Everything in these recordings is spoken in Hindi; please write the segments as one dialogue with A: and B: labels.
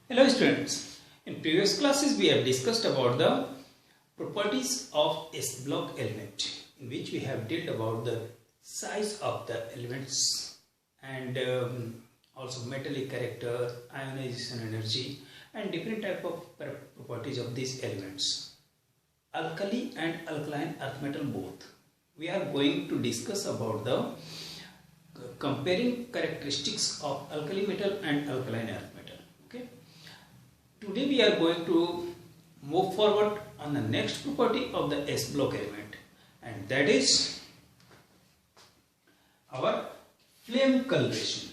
A: Hello students, in previous classes we have discussed about the properties of S-block element, in which we have dealt about the size of the elements and also metallic character, ionization energy and different type of properties of these elements. Alkali and alkaline earth metal both. We are going to discuss about the comparing characteristics of alkali metal and alkaline earth metal. Okay. Today we are going to move forward on the next property of the S-block element, and that is our flame coloration.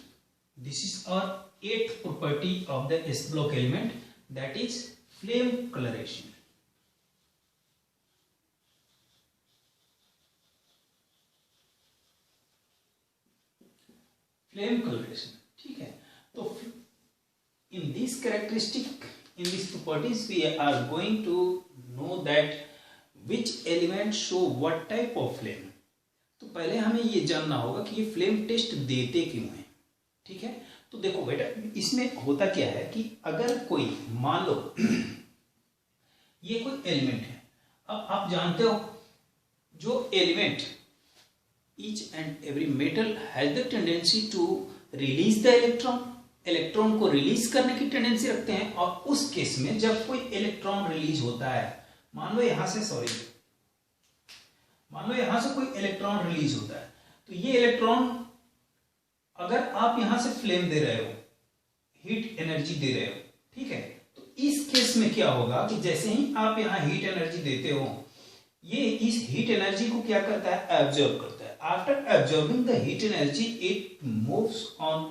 A: This is our eighth property of the S-block element, that is flame coloration. Flame colouration, ठीक है. तो in this characteristic, in these properties, we are going to know that which element show what type of flame. तो पहले हमें ये जानना होगा कि ये फ्लेम टेस्ट देते क्यों हैं, ठीक है. तो देखो बेटा, इसमें होता क्या है कि अगर कोई मान लो ये कोई एलिमेंट है. अब आप जानते हो जो element each and every metal has the tendency to release the electron को रिलीज करने की टेंडेंसी रखते हैं. और उस केस में जब कोई इलेक्ट्रॉन रिलीज होता है, मान लो यहां से कोई इलेक्ट्रॉन रिलीज होता है, तो ये इलेक्ट्रॉन अगर आप यहां से फ्लेम दे रहे हो, हीट एनर्जी दे रहे हो, ठीक है, तो इस केस में क्या होगा कि जैसे ही आप यहां हीट एनर्जी देते हो, ये इस हीट एनर्जी को क्या करता है, एब्जॉर्ब करता है. After absorbing the heat energy, it moves on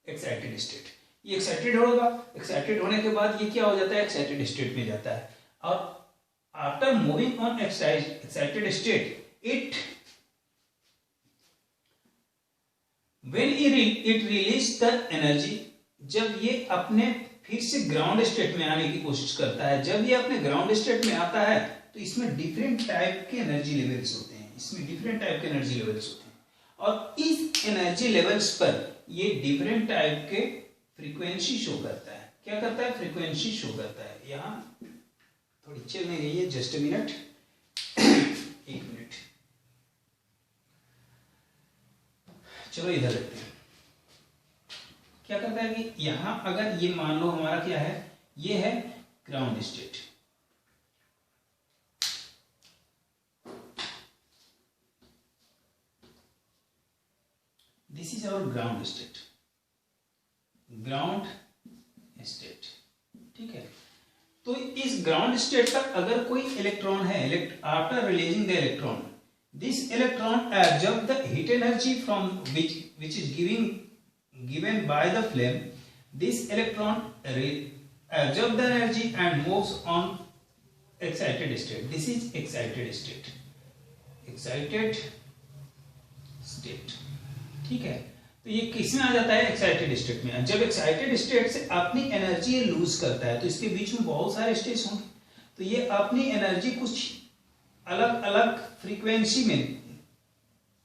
A: excited state. ये excited होगा, excited होने के बाद ये क्या हो जाता है, excited state में जाता है. और after moving on excited state, when it release the energy, जब ये अपने फिर से ग्राउंड स्टेट में आने की कोशिश करता है, जब ये अपने ग्राउंड स्टेट में आता है, तो इसमें डिफरेंट टाइप के एनर्जी लेवल्स होते हैं. और इस एनर्जी लेवल्स पर ये डिफरेंट टाइप के फ्रीक्वेंसी शो करता है. क्या करता है, फ्रीक्वेंसी शो करता है. यहां थोड़ी चल नहीं रही है, जस्ट अ मिनट, एक मिनट, चलो इधर लेते हैं. क्या करता है कि यहां अगर ये मान लो हमारा क्या है, ये है ground state. This is our ground state, ठीक है. तो इस ग्राउंड स्टेट पर अगर कोई इलेक्ट्रॉन है, after releasing the electron, this electron absorb the heat energy from which is given by the flame. This electron absorb the energy and moves on excited state. This is excited state, ठीक है. तो ये किसमें आ जाता है, एक्साइटेड स्टेट में. जब एक्साइटेड स्टेट से अपनी एनर्जी लूज करता है, तो इसके बीच में बहुत सारे स्टेट्स होंगे, तो ये अपनी एनर्जी कुछ अलग अलग फ्रीक्वेंसी में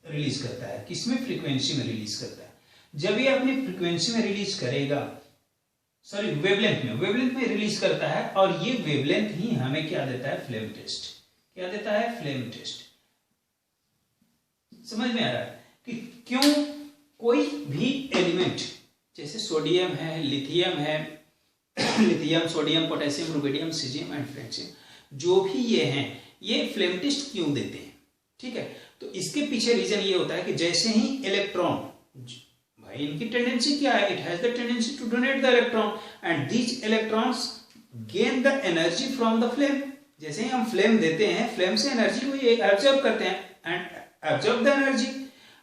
A: रिलीज करता है. किसमें, फ्रीक्वेंसी में रिलीज करता है. जब ये अपनी फ्रीक्वेंसी में रिलीज करेगा, सॉरी वेवलेंथ में रिलीज करता है, और ये वेवलेंथ ही हमें क्या देता है, फ्लेम टेस्ट. क्या देता है, फ्लेम टेस्ट. समझ में आ रहा है कि क्यों कोई भी एलिमेंट, जैसे सोडियम है, लिथियम है, lithium, sodium, potassium, rubidium, caesium and francium, जो भी ये हैं, ये फ्लेम टेस्ट क्यों देते हैं, ठीक है. तो इसके पीछे रीजन ये होता है कि जैसे ही इलेक्ट्रॉन, भाई इनकी टेंडेंसी क्या है, it has the tendency to donate the electron and these electrons gain the energy from the flame. जैसे ही हम फ्लेम देते हैं, फ्लेम से एनर्जी को ये एब्जॉर्ब करते हैं and absorb the energy.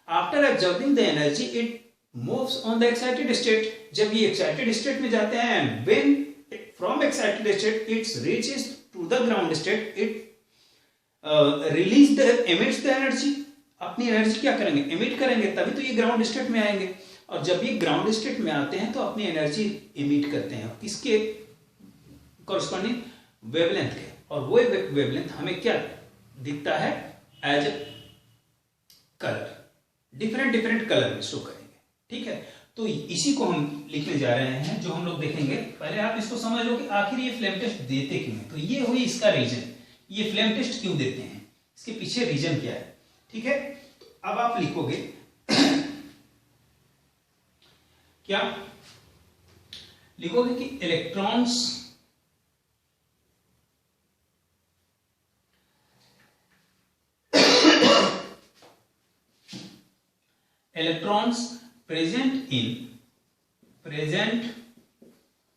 A: After absorbing the energy, it moves on the excited state. जब ये excited state में जाते हैं, and when from excited state it reaches to the ground state, it emits the energy. अपनी एनर्जी क्या करेंगे, emit करेंगे, तभी तो ये ग्राउंड स्टेट में आएंगे. और जब ये ग्राउंड स्टेट में आते हैं तो अपनी एनर्जी emit करते हैं किसके कॉरस्पॉन्डिंग, वेवलेंथ के. और वो वेवलेंथ हमें क्या दिखता है, एज कलर, डिफरेंट कलर में शो करेंगे, ठीक है. तो इसी को हम लिखने जा रहे हैं, जो हम लोग देखेंगे। पहले आप इसको समझ लो कि आखिर ये फ्लेम टेस्ट देते क्यों हैं। तो ये हुई इसका रीजन, ये फ्लेम टेस्ट क्यों देते हैं, इसके पीछे रीजन क्या है। ठीक है, तो अब आप लिखोगे क्या लिखोगे कि electrons present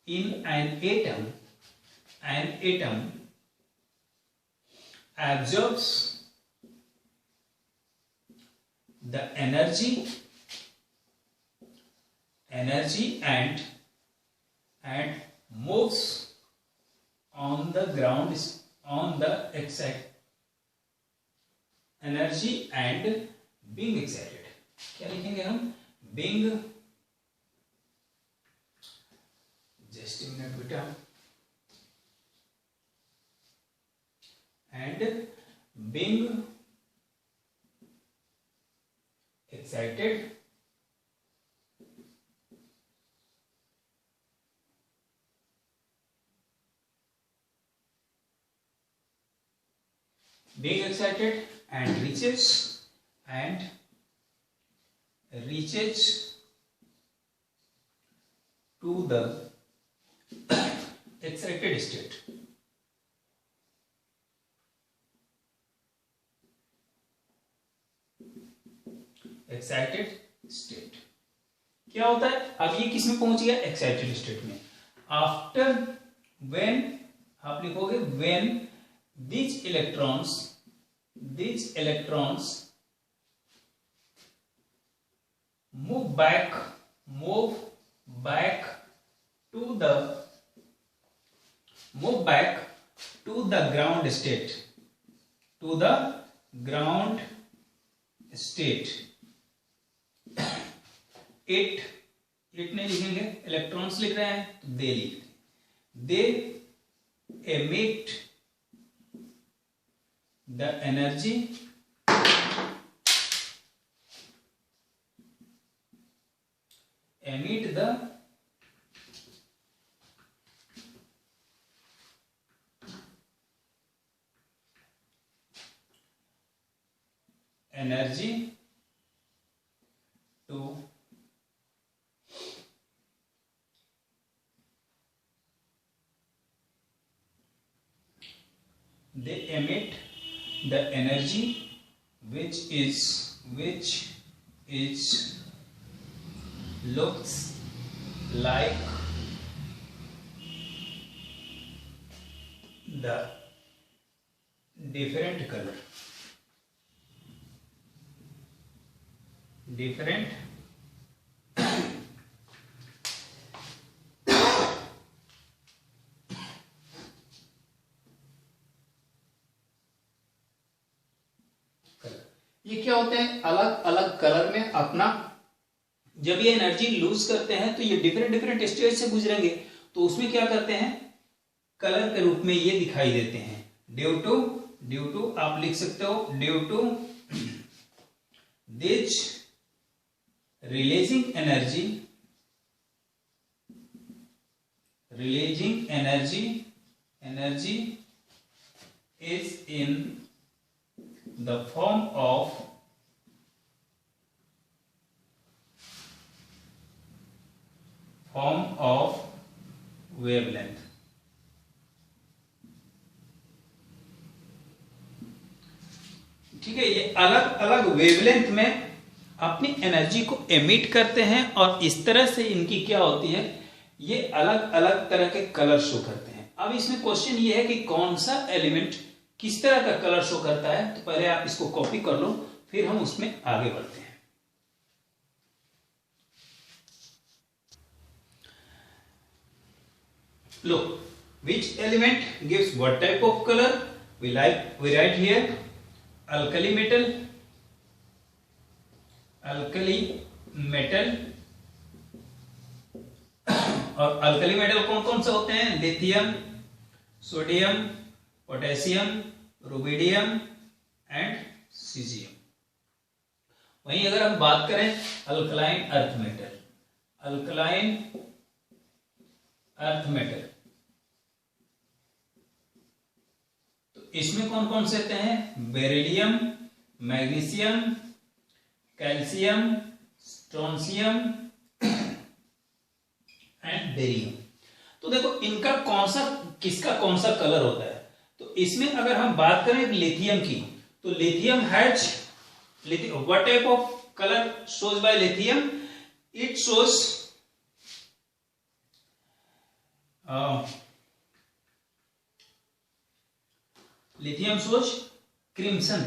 A: in an atom absorbs the energy and moves on the ground on the energy and being excited। क्या लिखेंगे हम, being, just a minute बेटा, and being excited and reaches to the excited state। क्या होता है, अब ये किस में पहुंच गया, एक्साइटेड स्टेट में। आफ्टर व्हेन आप लिखोगे when these electrons move back to the ground state, it नहीं लिखेंगे, इलेक्ट्रॉन्स लिख रहे हैं तो दे लिख रहे हैं, they emit the energy to they emit the energy which looks like the different color, ये क्या होते हैं, अलग अलग कलर में अपना, जब ये एनर्जी लूज करते हैं तो ये डिफरेंट स्टेज से गुजरेंगे, तो उसमें क्या करते हैं, कलर के रूप में ये दिखाई देते हैं। ड्यू टू आप लिख सकते हो, due to this releasing energy is in the form of wavelength। ठीक है, ये अलग अलग वेवलेंथ में अपनी एनर्जी को एमिट करते हैं और इस तरह से इनकी क्या होती है, ये अलग अलग तरह के कलर शो करते हैं। अब इसमें क्वेश्चन ये है कि कौन सा एलिमेंट किस तरह का कलर शो करता है, तो पहले आप इसको कॉपी कर लो, फिर हम उसमें आगे बढ़ते हैं। लो, which element gives what type of color? We write here alkali metal और अल्कली मेटल कौन कौन से होते हैं, lithium, sodium, potassium, rubidium and caesium. वहीं अगर हम बात करें alkaline earth metal, alkaline earth metal. तो इसमें कौन कौन से आते हैं? Beryllium, magnesium, calcium, strontium and barium. तो देखो इनका किसका कौन सा कलर होता है? तो इसमें अगर हम बात करें लिथियम की, तो lithium has what type of colour shows by lithium? It shows lithium shows crimson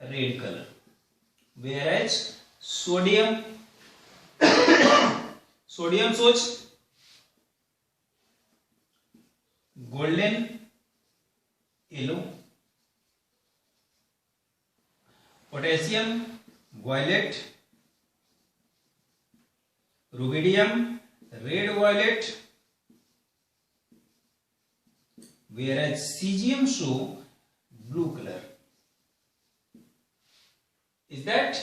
A: red color, whereas sodium shows golden yellow, potassium violet, rubidium red violet, whereas cesium show blue color. Is that?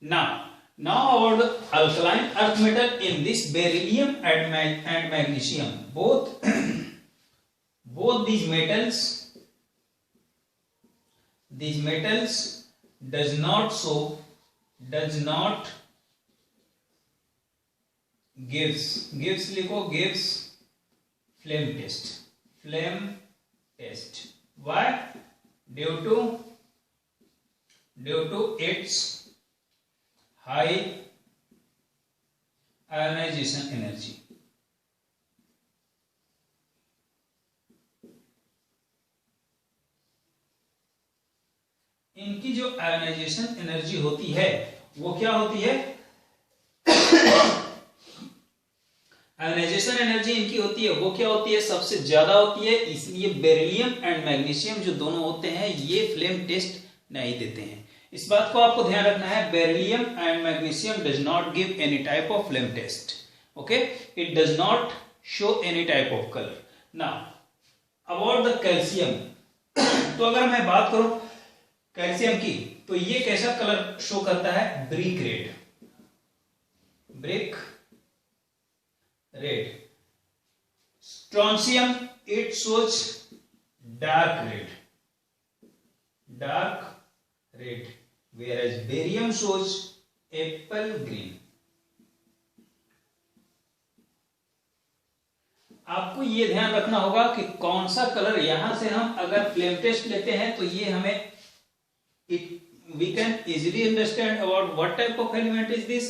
A: Now about the alkaline earth metal in this beryllium and magnesium. Both these metals does not gives flame test. Why? Due to its high ionization energy. इनकी जो आयोनाइजेशन एनर्जी होती है वो क्या होती है? आयोनाइजेशन एनर्जी इनकी होती है वो क्या होती है? सबसे ज्यादा होती है। इसलिए बेरिलियम एंड मैग्नीशियम जो दोनों होते हैं ये फ्लेम टेस्ट नहीं देते हैं। इस बात को आपको ध्यान रखना है। Beryllium and magnesium does not give any type of flame test. Okay, it does not show any type of colour. Now about the calcium, तो अगर मैं बात करूं कैल्शियम की, तो ये कैसा कलर शो करता है? Brick red. Strontium it shows dark red, whereas barium shows apple green. आपको ये ध्यान रखना होगा कि कौन सा कलर, यहां से हम अगर फ्लेम टेस्ट लेते हैं तो ये हमें we can easily understand about what type of element is this,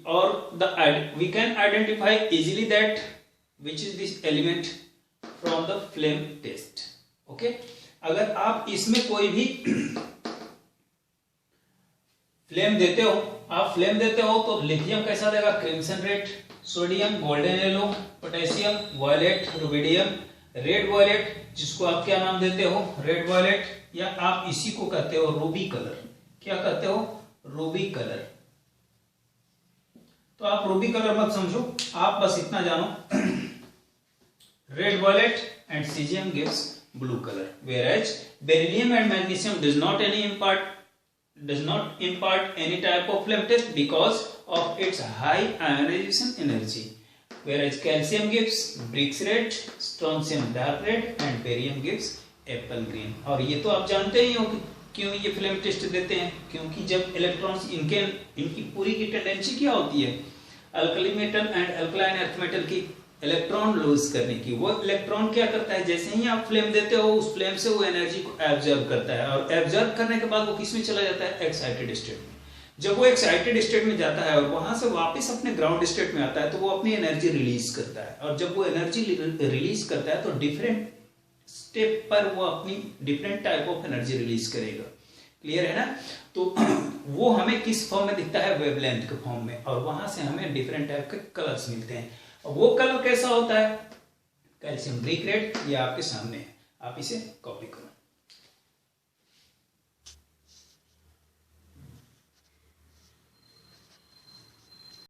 A: or we can identify easily that which is this element from the flame test. Okay, अगर आप इसमें कोई भी फ्लेम देते हो तो लिथियम कैसा देगा? Crimson red, sodium golden yellow, potassium violet, rubidium red violet, जिसको आप क्या नाम देते हो? रेड वायलेट, या आप इसी को कहते हो रूबी कलर। क्या कहते हो? Ruby colour. तो आप रूबी कलर मत समझो, आप बस इतना जानो red violet and caesium gives blue color, whereas beryllium and magnesium does not impart any type of flame test because of its high ionization energy, whereas calcium gives bricks red, strontium dark red and barium gives apple green. और ये तो आप जानते ही हो कि क्यों ये फ्लेम टेस्ट देते हैं, क्योंकि जब इलेक्ट्रॉन्स इनकी पूरी की टेंडेंसी क्या होती है? Alkali metal and alkaline earth metal की इलेक्ट्रॉन लूज करने की। वो इलेक्ट्रॉन क्या करता है? जैसे ही आप फ्लेम देते हो उस फ्लेम से वो एनर्जी को एब्जॉर्ब करता है, और एब्जॉर्ब करने के बाद वो किस में चला जाता है? एक्साइटेड स्टेट में। जब वो एक्साइटेड स्टेट में जाता है और वहां से वापस अपने ग्राउंड स्टेट में आता है तो वो अपनी एनर्जी रिलीज करता है, और जब वो एनर्जी रिलीज करता है तो डिफरेंट स्टेप पर वो अपनी different type of energy release करेगा। क्लियर है ना? तो वो हमें किस फॉर्म में दिखता है? वेवलेंथ के फॉर्म में, और वहां से हमें डिफरेंट टाइप के कलर्स मिलते हैं। वो कलर कैसा होता है? कैल्शियम ब्रिक रेड, ये आपके सामने है, आप इसे कॉपी करो।